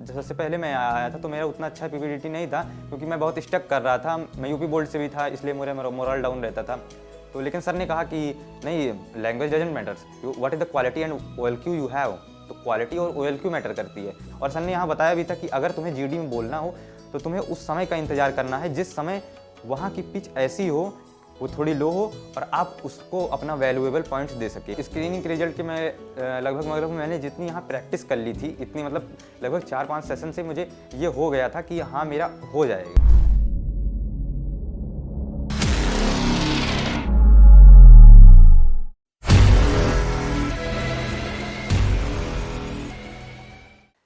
सबसे पहले मैं आया था तो मेरा उतना अच्छा पीपीडीटी नहीं था क्योंकि मैं बहुत स्टक कर रहा था। मैं यूपी बोर्ड से भी था, इसलिए मेरा मोरल डाउन रहता था। तो लेकिन सर ने कहा कि नहीं, language doesn't matters, what is the quality and OLQ you have. तो क्वालिटी और OLQ मैटर करती है। और सर ने यहाँ बताया भी था कि अगर तुम्हें जीडी में बोलना हो तो तुम्हें उस समय का इंतजार करना है जिस समय वहाँ की पिच ऐसी हो, वो थोड़ी लो हो और आप उसको अपना वैल्यूएबल पॉइंट्स दे सके। स्क्रीनिंग के रिजल्ट के मैं लगभग मैंने जितनी यहाँ प्रैक्टिस कर ली थी, इतनी मतलब लगभग 4-5 सेशन से मुझे ये हो गया था कि हाँ मेरा हो जाएगा।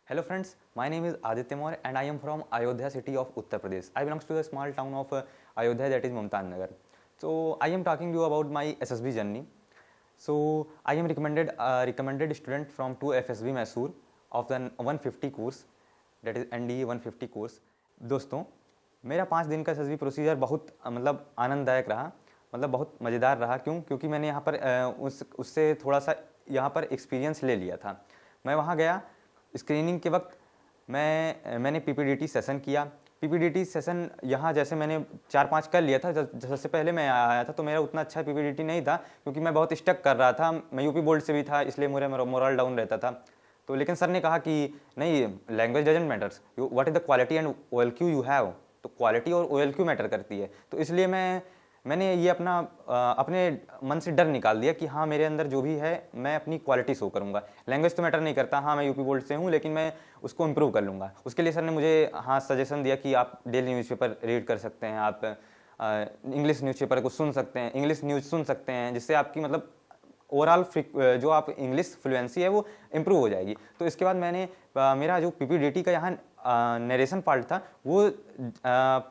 Hello friends, my name is Aditya Maurya and I am from Ayodhya city of Uttar Pradesh. I belong to the small town of Ayodhya, that is Mumtaz Nagar. So I am talking to you about my SSB journey. So I am recommended student from AFSB Mysore of the 150 course, that is NDA 150 course. दोस्तों, मेरा 5 दिन का SSB procedure बहुत मतलब आनंददायक रहा, मतलब बहुत मज़ेदार रहा। क्योंकि मैंने यहाँ पर उससे थोड़ा सा यहाँ पर एक्सपीरियंस ले लिया था। मैं वहाँ गया, स्क्रीनिंग के वक्त मैंने पीपीडीटी सेशन किया। पीपीडीटी सेशन यहाँ जैसे मैंने 4-5 कर लिया था। सबसे पहले मैं आया था तो मेरा उतना अच्छा पीपीडीटी नहीं था क्योंकि मैं बहुत स्टक कर रहा था। मैं यूपी बोर्ड से भी था, इसलिए मेरा मोरल डाउन रहता था। तो लेकिन सर ने कहा कि नहीं, language doesn't matters, what is the quality and OLQ you have. तो क्वालिटी और OLQ मैटर करती है। तो इसलिए मैंने ये अपने मन से डर निकाल दिया कि हाँ मेरे अंदर जो भी है मैं अपनी क्वालिटी शो करूँगा। लैंग्वेज तो मैटर नहीं करता, हाँ मैं यूपी बोर्ड से हूँ लेकिन मैं उसको इम्प्रूव कर लूँगा। उसके लिए सर ने मुझे हाँ सजेशन दिया कि आप डेली न्यूज़पेपर रीड कर सकते हैं, आप इंग्लिश न्यूज़पेपर को सुन सकते हैं, इंग्लिश न्यूज़ सुन सकते हैं, जिससे आपकी मतलब ओवरऑल जो आप इंग्लिश फ्लुएंसी है वो इम्प्रूव हो जाएगी। तो इसके बाद मैंने मेरा जो पीपीडीटी का यहाँ नरेशन पार्ट था वो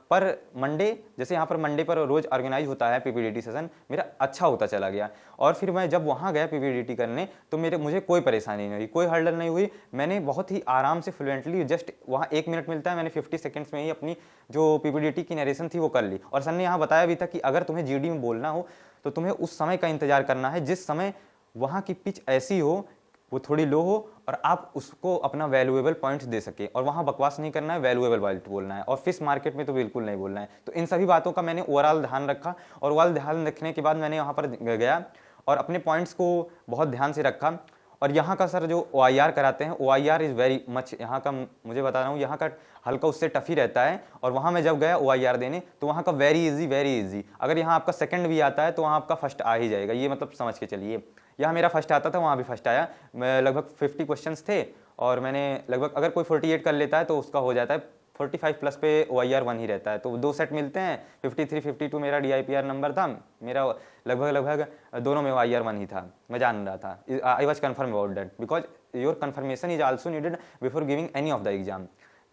पर मंडे, जैसे यहाँ पर मंडे पर रोज़ ऑर्गेनाइज होता है पीपीडीटी सेशन, मेरा अच्छा होता चला गया। और फिर मैं जब वहाँ गया पीपीडीटी करने तो मुझे कोई परेशानी नहीं हुई, कोई हर्डल नहीं हुई। मैंने बहुत ही आराम से फ्लुएंटली, जस्ट वहाँ 1 मिनट मिलता है, मैंने 50 सेकेंड्स में ही अपनी जो पीपीडीटी की नरेशन थी वो कर ली। और सर ने यहाँ बताया भी था कि अगर तुम्हें जीडी में बोलना हो तो तुम्हें उस समय का इंतजार करना है जिस समय वहाँ की पिच ऐसी हो, वो थोड़ी लो हो और आप उसको अपना वैल्यूएबल पॉइंट्स दे सके। और वहाँ बकवास नहीं करना है, वैल्यूएबल पॉइंट बोलना है। और फिश मार्केट में तो बिल्कुल नहीं बोलना है। तो इन सभी बातों का मैंने ओवरऑल ध्यान रखा और ओवरऑल ध्यान रखने के बाद मैंने वहाँ पर गया और अपने पॉइंट्स को बहुत ध्यान से रखा। और यहाँ का सर जो OIR कराते हैं, OIR इज़ वेरी मच, यहाँ का मुझे बता रहा हूँ, यहाँ का हल्का उससे टफ ही रहता है। और वहाँ मैं जब गया OIR देने तो वहाँ का वेरी इजी। अगर यहाँ आपका सेकंड भी आता है तो वहाँ आपका फर्स्ट आ ही जाएगा, ये मतलब समझ के चलिए। यहाँ मेरा फर्स्ट आता था, वहाँ भी फर्स्ट आया। मैं लगभग 50 क्वेश्चंस थे और मैंने लगभग, अगर कोई 48 कर लेता है तो उसका हो जाता है। 45 प्लस पे OIR 1 ही रहता है, तो 2 सेट मिलते हैं। 53, 52 मेरा DIPR नंबर था। मेरा लगभग दोनों में OIR 1 ही था, मैं जान रहा था। I was confirm about that because your conformation is also needed before giving any of the exam.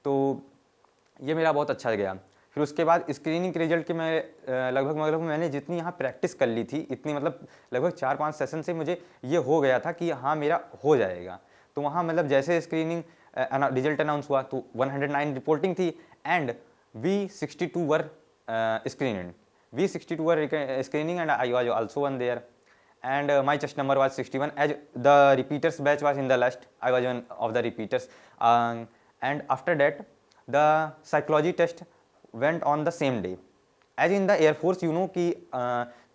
तो ये मेरा बहुत अच्छा गया। फिर उसके बाद स्क्रीनिंग के रिजल्ट के मैं लगभग मैंने जितनी यहाँ प्रैक्टिस कर ली थी, इतनी मतलब लगभग 4-5 सेशन से मुझे ये हो गया था कि हाँ मेरा हो जाएगा। तो वहाँ मतलब जैसे स्क्रीनिंग रिजल्ट अनाउंस हुआ तो 109 रिपोर्टिंग थी and V62 were screening, V62 were screening and I was also one there and my chest number was 61 as the repeaters batch was in the last. I was one of the repeaters and after that the psychology test went on the same day as in the air force you know कि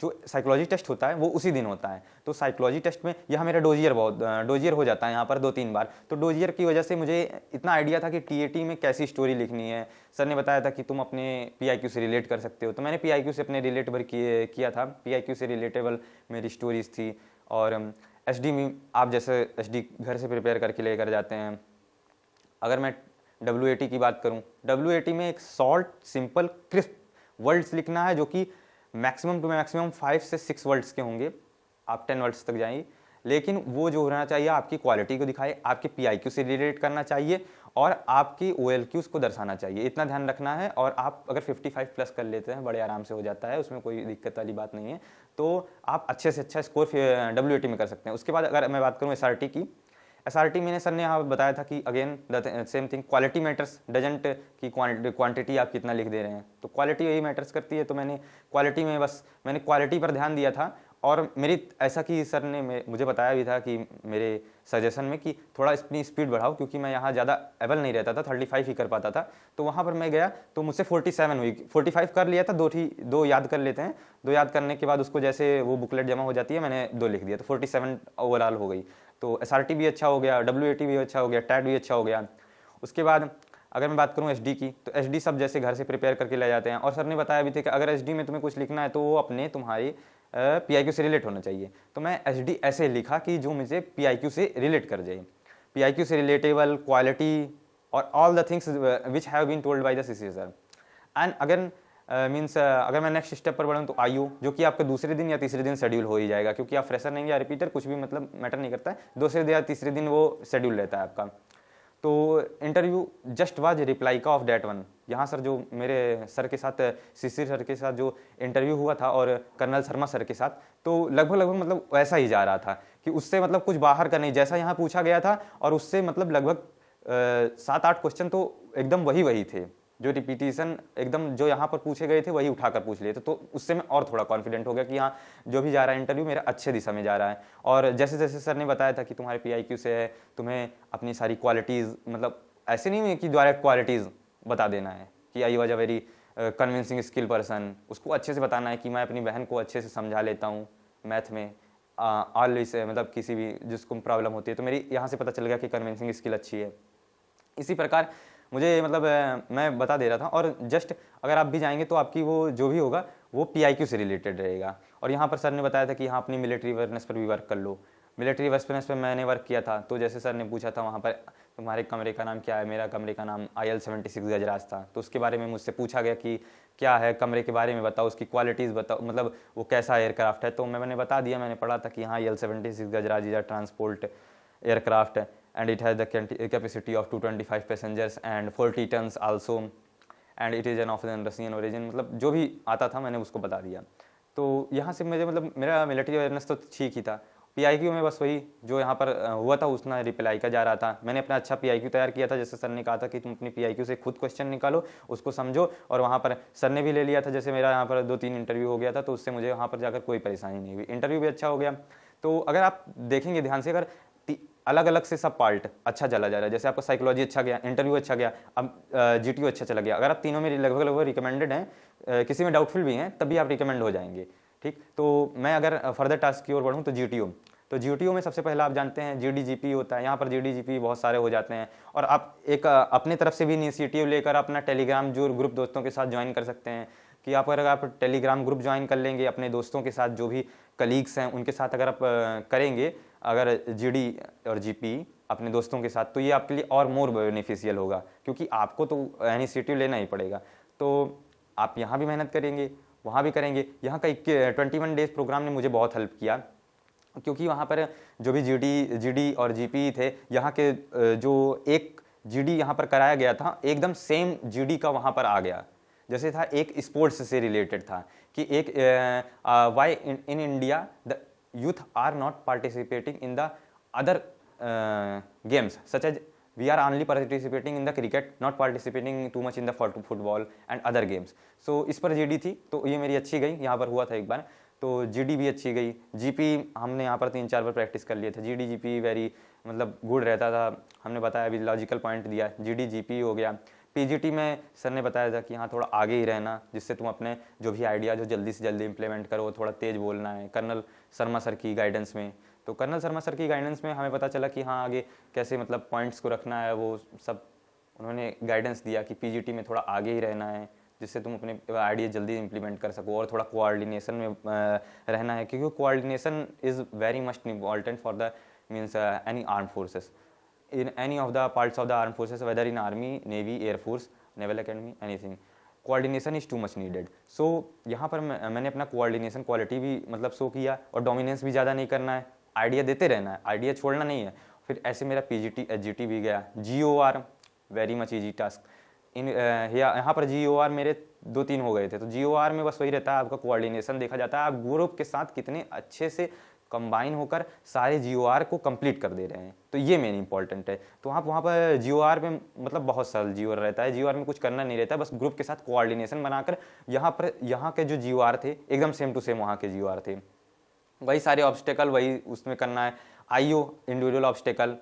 जो psychology test होता है वो उसी दिन होता है। तो साइकोलॉजी टेस्ट में यहाँ मेरा डोजियर हो जाता है यहाँ पर 2-3 बार। तो डोजियर की वजह से मुझे इतना आइडिया था कि TAT में कैसी स्टोरी लिखनी है। सर ने बताया था कि तुम अपने PIQ से रिलेट कर सकते हो, तो मैंने PIQ से अपने रिलेटेबल किया था। PIQ से रिलेटेबल मेरी स्टोरीज थी। और SD में आप जैसे SD घर से प्रिपेयर करके लेकर जाते हैं। अगर मैं WAT की बात करूँ, WAT में एक शॉर्ट सिंपल क्रिस्प वर्ड्स लिखना है जो कि मैक्सिमम टू मैक्सिमम 5 से 6 वर्ड्स के होंगे, आप 10 वर्ड्स तक जाइए। लेकिन वो जो होना चाहिए आपकी क्वालिटी को दिखाए, आपके PIQ से रिलेट करना चाहिए और आपकी OLQs को दर्शाना चाहिए, इतना ध्यान रखना है। और आप अगर 55 प्लस कर लेते हैं बड़े आराम से हो जाता है, उसमें कोई दिक्कत वाली बात नहीं है। तो आप अच्छे से अच्छा स्कोर WAT में कर सकते हैं। उसके बाद अगर मैं बात करूँ SRT की, SRT मैंने सर ने यहाँ बताया था कि again the same thing, quality matters doesn't की क्वांटिटी आप कितना लिख दे रहे हैं, तो क्वालिटी यही मैटर्स करती है। तो मैंने क्वालिटी पर ध्यान दिया था और मेरी ऐसा कि सर ने मुझे बताया भी था कि मेरे सजेशन में कि थोड़ा अपनी स्पीड बढ़ाओ, क्योंकि मैं यहाँ ज़्यादा एबल नहीं रहता था, 35 ही कर पाता था। तो वहाँ पर मैं गया तो मुझसे 47 हुई, 45 कर लिया था, दो याद कर लेते हैं। 2 याद करने के बाद उसको जैसे वो बुकलेट जमा हो जाती है, मैंने 2 लिख दिया, तो 47 ओवरऑल हो गई। तो SRT भी अच्छा हो गया, WAT भी अच्छा हो गया, टैट भी अच्छा हो गया। उसके बाद अगर मैं बात करूं SD की, तो SD सब जैसे घर से प्रिपेयर करके ले जाते हैं, और सर ने बताया भी था कि अगर SD में तुम्हें कुछ लिखना है तो वो अपने तुम्हारी PIQ से रिलेट होना चाहिए। तो मैं SD ऐसे लिखा कि जो मुझे PIQ से रिलेट कर जाए, PIQ से रिलेटेबल, क्वालिटी और all the things which have been told by the CC sir. And अगर अगर मैं नेक्स्ट स्टेप पर बढ़ूँ तो IO, जो कि आपका दूसरे दिन या तीसरे दिन शेड्यूल हो ही जाएगा, क्योंकि आप फ्रेशर नहीं या रिपीटर, कुछ भी मतलब मैटर नहीं करता है, दूसरे दिन या तीसरे दिन वो शेड्यूल रहता है आपका। तो इंटरव्यू जस्ट वाज रिप्लाई का ऑफ डेट वन। यहाँ सर जो मेरे सर के साथ, CC सर के साथ जो इंटरव्यू हुआ था और कर्नल शर्मा सर के साथ, तो लगभग मतलब वैसा ही जा रहा था कि उससे मतलब कुछ बाहर का नहीं, जैसा यहाँ पूछा गया था और उससे मतलब लगभग 7-8 क्वेश्चन तो एकदम वही थे, जो रिपीटिशन एकदम जो यहाँ पर पूछे गए थे वही उठाकर पूछ लिए थे। तो उससे मैं और थोड़ा कॉन्फिडेंट हो गया कि हाँ, जो भी जा रहा है इंटरव्यू मेरा अच्छे दिशा में जा रहा है। और जैसे जैसे सर ने बताया था कि तुम्हारे PIQ से है, तुम्हें अपनी सारी क्वालिटीज़, मतलब ऐसे नहीं है कि डायरेक्ट क्वालिटीज़ बता देना है कि I was a very convincing skill person, उसको अच्छे से बताना है कि मैं अपनी बहन को अच्छे से समझा लेता हूँ मैथ में, ऑलवेज मतलब किसी भी जिसको प्रॉब्लम होती है, तो मेरी यहाँ से पता चल गया कि कन्विंसिंग स्किल अच्छी है। इसी प्रकार मुझे मतलब मैं बता दे रहा था, और जस्ट अगर आप भी जाएंगे तो आपकी वो जो भी होगा वो PIQ से रिलेटेड रहेगा। और यहाँ पर सर ने बताया था कि हाँ, अपनी मिलिट्री अवेयरनेस पर भी वर्क कर लो। मिलिट्री अवेयरनेस पर मैंने वर्क किया था, तो जैसे सर ने पूछा था वहाँ पर तुम्हारे कमरे का नाम क्या है, मेरा कमरे का नाम IL-76 गजराज था। तो उसके बारे में मुझसे पूछा गया कि क्या है कमरे के बारे में बताओ, उसकी क्वालिटीज़ बताओ, मतलब वो कैसा एयरक्राफ्ट है। तो मैंने बता दिया, मैंने पढ़ा था कि हाँ, IL-76 Gajraj is a transport aircraft and it has the capacity of 225 passengers and 40 tons also and it is an of an Russian origin। मतलब जो भी आता था मैंने उसको बता दिया। तो यहाँ से मुझे मतलब मेरा मिलिट्री अवेयरनेस तो ठीक ही था। PIQ में बस वही जो यहाँ पर हुआ था उसना रिप्लाई का जा रहा था। मैंने अपना अच्छा PIQ तैयार किया था, जैसे सर ने कहा था कि तुम अपनी PIQ से खुद क्वेश्चन निकालो, उसको समझो, और वहाँ पर सर ने भी ले लिया था। जैसे मेरा यहाँ पर 2-3 इंटरव्यू हो गया था, तो उससे मुझे वहाँ पर जाकर कोई परेशानी नहीं हुई, इंटरव्यू भी अच्छा हो गया। तो अगर आप देखेंगे ध्यान से, अगर अलग अलग से सब पार्ट अच्छा चला जा रहा है, जैसे आपका साइकोलॉजी अच्छा गया, इंटरव्यू अच्छा गया, अब GTO अच्छा चला गया, अगर आप तीनों में लगभग रिकमेंडेड हैं, किसी में डाउटफुल भी हैं, तभी आप रिकमेंड हो जाएंगे। ठीक, तो मैं अगर फर्दर टास्क की ओर बढ़ूँ तो GTO में सबसे पहला आप जानते हैं GDGP होता है। यहाँ पर GDGP बहुत सारे हो जाते हैं, और आप एक अपने तरफ से भी इनिशिएटिव लेकर अपना टेलीग्राम जो ग्रुप दोस्तों के साथ ज्वाइन कर सकते हैं। कि आप अगर आप टेलीग्राम ग्रुप ज्वाइन कर लेंगे अपने दोस्तों के साथ, जो भी कलीग्स हैं उनके साथ अगर आप करेंगे, अगर GD और GP अपने दोस्तों के साथ, तो ये आपके लिए और मोर बेनिफिशियल होगा, क्योंकि आपको तो इनिशिएटिव लेना ही पड़ेगा। तो आप यहाँ भी मेहनत करेंगे, वहाँ भी करेंगे। यहाँ का 21 डेज प्रोग्राम ने मुझे बहुत हेल्प किया, क्योंकि वहाँ पर जो भी GD और GP थे, यहाँ के जो एक GD यहाँ पर कराया गया था, एकदम सेम GD का वहाँ पर आ गया। जैसे था एक स्पोर्ट्स से रिलेटेड था कि एक why in India the youth are not participating in the other games such as we are only participating in the cricket, not participating too much in the football and other games। so इस पर GD थी, तो ये मेरी अच्छी गई, यहाँ पर हुआ था एक बार, तो GD भी अच्छी गई। GP हमने यहाँ पर 3-4 बार प्रैक्टिस कर लिए थे। GD GP वेरी मतलब गुड रहता था, हमने बताया अभी लॉजिकल पॉइंट दिया, GD GP हो गया। PGT में सर ने बताया था कि हाँ, थोड़ा आगे ही रहना, जिससे तुम अपने जो भी आइडिया जो जल्दी से जल्दी इंप्लीमेंट करो, थोड़ा तेज बोलना है। कर्नल शर्मा सर की गाइडेंस में, तो कर्नल शर्मा सर की गाइडेंस में हमें पता चला कि हाँ, आगे कैसे मतलब पॉइंट्स को रखना है, वो सब उन्होंने गाइडेंस दिया कि PGT में थोड़ा आगे ही रहना है, जिससे तुम अपने आइडिया जल्दी इंप्लीमेंट कर सको, और थोड़ा कोऑर्डिनेशन में रहना है, क्योंकि coordination is very much important for the means any arm forces, in any of the parts of the armed forces, whether in army, navy, air force, naval academy, anything, coordination is too much needed। so यहाँ पर मैंने अपना coordination quality भी मतलब show किया, और dominance भी ज़्यादा नहीं करना है, आइडिया देते रहना है, आइडिया छोड़ना नहीं है। फिर ऐसे मेरा PGT HGT भी गया। GOR very much easy task, इन यहाँ पर GOR मेरे 2-3 हो गए थे। तो GOR में बस वही रहता है, आपका कोऑर्डिनेशन देखा जाता है, आप ग्रुप के साथ कितने अच्छे से कंबाइन होकर सारे GOR को कंप्लीट कर दे रहे हैं, तो ये मेन इंपॉर्टेंट है। तो आप वहाँ पर GOR में मतलब बहुत सरल GOR रहता है, GOR में कुछ करना नहीं रहता है, बस ग्रुप के साथ कोऑर्डिनेशन बनाकर यहाँ के जो GOR थे एकदम सेम टू सेम वहाँ के GOR थे। वही सारे ऑब्स्टेकल वही उसमें करना है। आईओ इंडिविजुअल ऑब्स्टेकल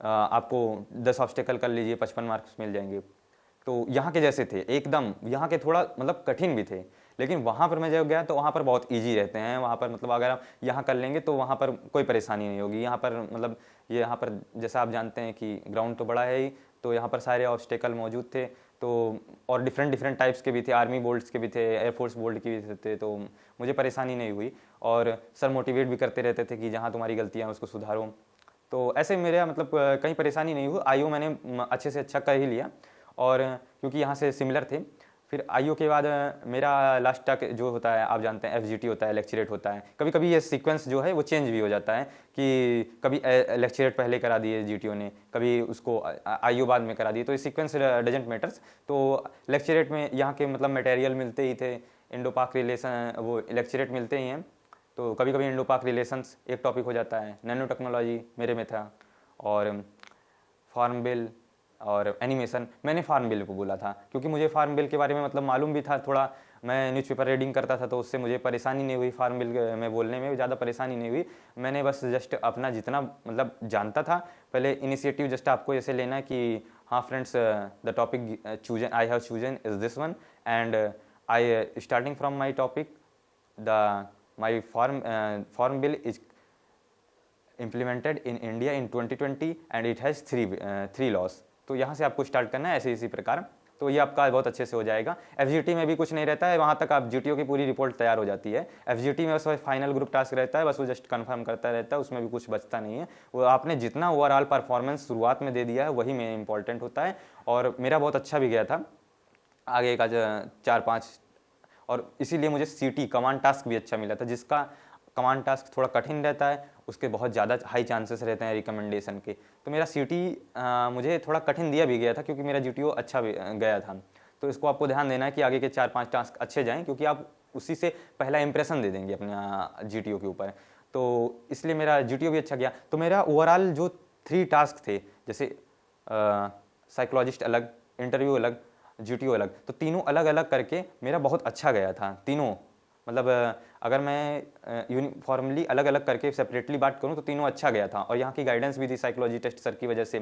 आपको 10 ऑब्स्टेकल कर लीजिए, 55 मार्क्स मिल जाएंगे। तो यहाँ के जैसे थे एकदम, यहाँ के थोड़ा मतलब कठिन भी थे, लेकिन वहाँ पर मैं जब गया तो वहाँ पर बहुत इजी रहते हैं। वहाँ पर मतलब अगर आप यहाँ कर लेंगे तो वहाँ पर कोई परेशानी नहीं होगी। यहाँ पर मतलब ये यहाँ पर जैसा आप जानते हैं कि ग्राउंड तो बड़ा है ही, तो यहाँ पर सारे ऑब्स्टेकल मौजूद थे। तो और डिफरेंट डिफरेंट टाइप्स के भी थे, आर्मी बोल्ट्स के भी थे, एयरफोर्स बोल्ट के भी थे, तो मुझे परेशानी नहीं हुई। और सर मोटिवेट भी करते रहते थे कि जहाँ तुम्हारी गलतियाँ हैं उसको सुधारो। तो ऐसे मेरा मतलब कहीं परेशानी नहीं हुई। आईओ मैंने अच्छे से अच्छा कर ही लिया, और क्योंकि यहाँ से सिमिलर थे। फिर आईओ के बाद मेरा लास्ट तक जो होता है आप जानते हैं एफजीटी होता है, लेक्चरेट होता है। कभी कभी ये सीक्वेंस जो है वो चेंज भी हो जाता है कि कभी लेक्चरेट पहले करा दिए जीटीओ ने, कभी उसको आईओ बाद में करा दिए, तो ये सीक्वेंस डजेंट मैटर्स। तो लेक्चरेट में यहाँ के मतलब मटेरियल मिलते ही थे, इंडो पाक रिलेशन वो लेक्चरेट मिलते ही हैं। तो कभी कभी इंडो पाक रिलेशंस एक टॉपिक हो जाता है, नैनो टेक्नोलॉजी मेरे में था, और फार्म बिल और एनिमेशन। मैंने फार्म बिल को बोला था क्योंकि मुझे फार्म बिल के बारे में मतलब मालूम भी था थोड़ा, मैं न्यूज़पेपर रीडिंग करता था, तो उससे मुझे परेशानी नहीं हुई। फार्म बिल में बोलने में ज़्यादा परेशानी नहीं हुई। मैंने बस जस्ट अपना जितना मतलब जानता था पहले इनिशिएटिव जस्ट आपको ऐसे लेना है कि हाँ friends, the topic chosen I have chosen is this one, and I starting from my topic the my farm bill is implemented in India in 2020 and it has three laws। तो यहाँ से आपको स्टार्ट करना है ऐसे इसी प्रकार, तो ये आपका बहुत अच्छे से हो जाएगा। एफजीटी में भी कुछ नहीं रहता है, वहाँ तक आप जीटीओ की पूरी रिपोर्ट तैयार हो जाती है। एफजीटी में बस फाइनल ग्रुप टास्क रहता है, बस वो जस्ट कंफर्म करता रहता है, उसमें भी कुछ बचता नहीं है। वो आपने जितना ओवरऑल परफॉर्मेंस शुरुआत में दे दिया है वही में इंपॉर्टेंट होता है, और मेरा बहुत अच्छा भी गया था आगे का 4-5, और इसीलिए मुझे सीटी कमांड टास्क भी अच्छा मिला था। जिसका कमांड टास्क थोड़ा कठिन रहता है उसके बहुत ज़्यादा हाई चांसेस रहते हैं रिकमेंडेशन के। तो मेरा सीटी मुझे थोड़ा कठिन दिया भी गया था क्योंकि मेरा जीटीओ अच्छा भी गया था। तो इसको आपको ध्यान देना है कि आगे के 4-5 टास्क अच्छे जाएं, क्योंकि आप उसी से पहला इंप्रेशन दे देंगे अपने जीटीओ के ऊपर। तो इसलिए मेरा जीटीओ भी अच्छा गया। तो मेरा ओवरऑल जो 3 टास्क थे, जैसे साइकोलॉजिस्ट अलग, इंटरव्यू अलग, जीटीओ अलग, तो तीनों अलग अलग करके मेरा बहुत अच्छा गया था तीनों। मतलब अगर मैं यूनिफॉर्मली अलग अलग करके सेपरेटली बात करूं तो तीनों अच्छा गया था। और यहाँ की गाइडेंस भी थी साइकोलॉजी टेस्ट सर की वजह से,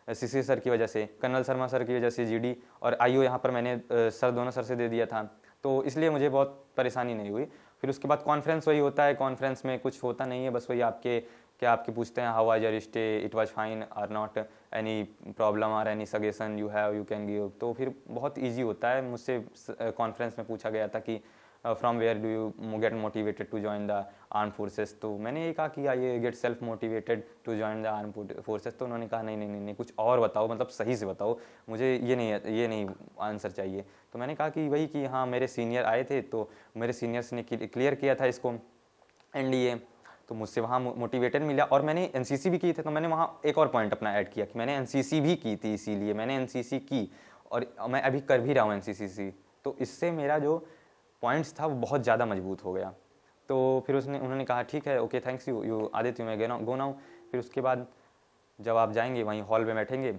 सीसी सर की वजह से, कर्नल शर्मा सर की वजह से, जीडी और आईओ यहाँ पर मैंने सर दोनों सर से दे दिया था, तो इसलिए मुझे बहुत परेशानी नहीं हुई। फिर उसके बाद कॉन्फ्रेंस वही होता है, कॉन्फ्रेंस में कुछ होता नहीं है, बस वही आपके पूछते हैं how was your stay, it was fine और नॉट, एनी प्रॉब्लम और any suggestion you have you can give. तो फिर बहुत ईजी होता है। मुझसे कॉन्फ्रेंस में पूछा गया था कि from where do you get motivated to join the arm forces, तो मैंने ये कहा कि I get self motivated to join the arm forces. तो उन्होंने कहा नहीं कुछ और बताओ, मतलब सही से बताओ, मुझे ये नहीं आंसर चाहिए। तो मैंने कहा कि वही कि हाँ मेरे सीनियर आए थे, तो मेरे सीनियर्स ने क्लियर किया था इसको एनडीए, तो मुझसे वहाँ मोटिवेटेड मिला। और मैंने एनसीसी भी की थी, तो मैंने वहाँ एक और पॉइंट अपना ऐड किया कि मैंने एनसीसी भी की थी, इसीलिए मैंने एनसीसी की और मैं अभी कर भी रहा हूँ एनसीसी। तो इससे मेरा जो पॉइंट्स था वो बहुत ज़्यादा मजबूत हो गया। तो फिर उन्होंने कहा ठीक है, ओके थैंक्स यू आदित्य, मैं गो नाउ। फिर उसके बाद जब आप जाएंगे वहीं हॉल में बैठेंगे,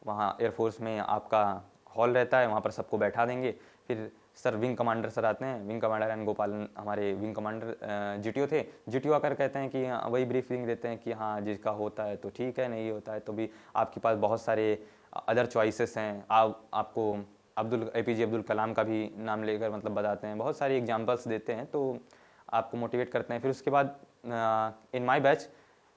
वहाँ एयरफोर्स में आपका हॉल रहता है, वहाँ पर सबको बैठा देंगे। फिर सर विंग कमांडर सर आते हैं, विंग कमांडर एंड गोपालन हमारे विंग कमांडर जीटीओ थे। जीटीओ आकर कहते हैं कि वही ब्रीफिंग देते हैं कि हाँ जिसका होता है तो ठीक है, नहीं होता है तो भी आपके पास बहुत सारे अदर चॉइसेस हैं। आपको एपीजे अब्दुल कलाम का भी नाम लेकर मतलब बताते हैं, बहुत सारी एग्जांपल्स देते हैं, तो आपको मोटिवेट करते हैं। फिर उसके बाद in my batch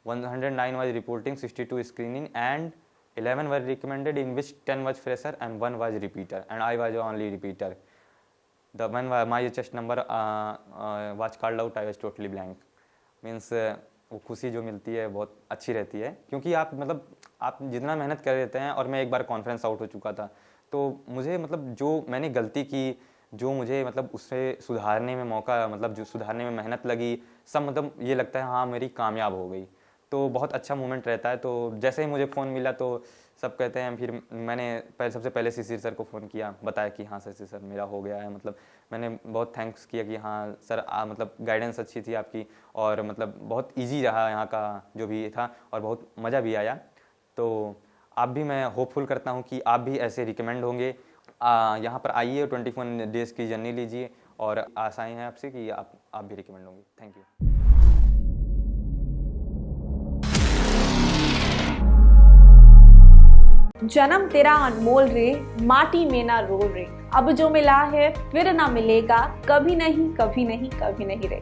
109 was reporting, 62 screening and 11 were recommended, in which 10 was fresher and 1 was repeater and I was only repeater. The one my chest number was called out, I was totally blank. Means वो खुशी जो मिलती है बहुत अच्छी रहती है, क्योंकि आप मतलब आप जितना मेहनत कर देते हैं। और मैं एक बार कॉन्फ्रेंस आउट हो चुका था, तो मुझे मतलब जो मैंने गलती की, जो मुझे मतलब उससे सुधारने में मौका, मतलब जो सुधारने में मेहनत लगी, सब मतलब ये लगता है हाँ मेरी कामयाब हो गई, तो बहुत अच्छा मोमेंट रहता है। तो जैसे ही मुझे फ़ोन मिला तो सब कहते हैं, फिर मैंने सबसे पहले शिशिर सर को फ़ोन किया, बताया कि हाँ शिशिर सर मेरा हो गया है। मतलब मैंने बहुत थैंक्स किया कि हाँ सर मतलब गाइडेंस अच्छी थी आपकी, और मतलब बहुत इजी रहा यहाँ का जो भी था, और बहुत मज़ा भी आया। तो आप भी, मैं होपफुल करता हूँ कि आप भी ऐसे रिकमेंड होंगे। यहाँ पर आइए, 21 डेज़ की जर्नी लीजिए, और आशाएं हैं आपसे कि आप भी रिकमेंड होंगे। Thank you. जन्म तेरा अनमोल रे, माटी में ना रो रे, अब जो मिला है फिर ना मिलेगा, कभी नहीं कभी नहीं कभी नहीं रे।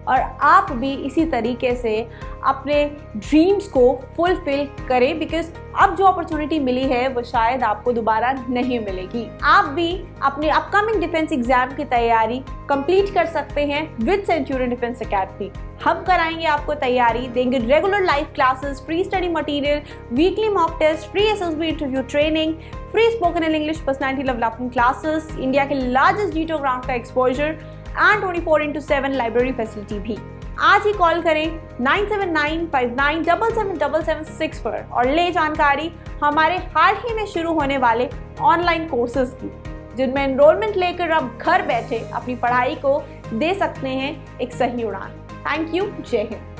और आप भी इसी तरीके से अपने ड्रीम्स को फुलफिल करें, बिकॉज अब जो अपॉर्चुनिटी मिली है वो शायद आपको दोबारा नहीं मिलेगी। आप भी अपने अपकमिंग डिफेंस एग्जाम की तैयारी कंप्लीट कर सकते हैं विद सेंचुरियन डिफेंस एकेडमी। हम कराएंगे आपको तैयारी, देंगे regular live classes, free study material, weekly mock test, free SSB interview training, free spoken and English personality development classes, India के लार्जेस्ट जीटो ग्राउंड का एक्सपोजर एंड 24/7 लाइब्रेरी फैसिलिटी भी। आज ही call करें 9795977776 पर और ले जानकारी हमारे हाल ही में शुरू होने वाले ऑनलाइन कोर्सेज की, जिनमें एनरोलमेंट लेकर आप घर बैठे अपनी पढ़ाई को दे सकते हैं एक सही उड़ान। Thank you. जय हिंद।